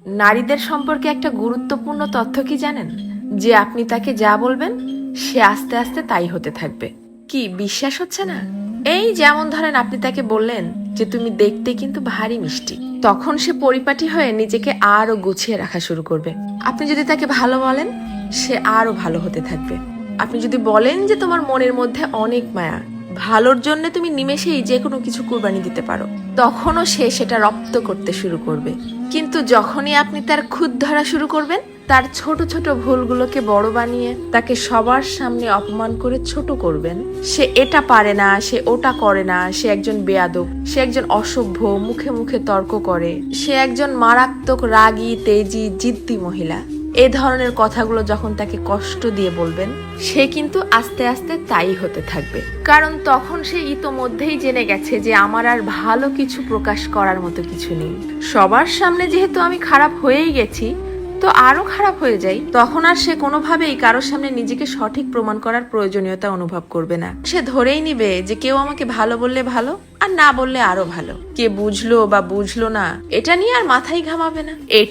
নারীদের সম্পর্কে একটা গুরুত্বপূর্ণ তথ্য কি জানেন? যে আপনি তাকে যা বলবেন সে আস্তে আস্তে তাই হতে থাকবে। কি বিশ্বাস হচ্ছে না? এই যেমন ধরেন আপনি তাকে বললেন যে তুমি দেখতে কিন্তু ভারী মিষ্টি, তখন সে পরিপাটি হয়ে নিজেকে আরো গুছিয়ে রাখা শুরু করবে। আপনি যদি তাকে ভালো বলেন সে আরো ভালো হতে থাকবে। আপনি যদি বলেন যে তোমার মনের মধ্যে অনেক মায়া, ভালোর জন্য তুমি নিমেষেই যে কোনো কিছু কুরবানি দিতে পারো, তখনও সে সেটা রপ্ত করতে শুরু করবে। কিন্তু যখনই আপনি তার খুঁত ধরা শুরু করবেন, তার ছোট ছোট ভুলগুলোকে বড় বানিয়ে তাকে সবার সামনে অপমান করে ছোট করবেন, সে এটা পারে না, সে ওটা করে না, সে একজন বেয়াদব, সে একজন অসভ্য, মুখে মুখে তর্ক করে, সে একজন মারাত্মক রাগী তেজি জিদ্দি মহিলা, এ ধরনের কথাগুলো যখন তাকে কষ্ট দিয়ে বলবেন, সে কিন্তু আস্তে আস্তে তাই হতে থাকবে। কারণ তখন সে ইতোমধ্যেই জেনে গেছে যে আমার আর ভালো কিছু প্রকাশ করার মতো কিছু নেই। সবার সামনে যেহেতু আমি খারাপ হয়েই গেছি, তো আরো খারাপ হয়ে যাই, তখন আর সে কোনোভাবেই কারোর সামনে নিজেকে সঠিক প্রমাণ করার প্রয়োজনীয়তা অনুভব করবে না। সে ধরেই নিবে যে কেউ আমাকে ভালো বললে ভালো, আর না বললে আরো ভালো। কে বুঝলো বা বুঝলো না এটা নিয়ে আর মাথায় ঘামাবে না।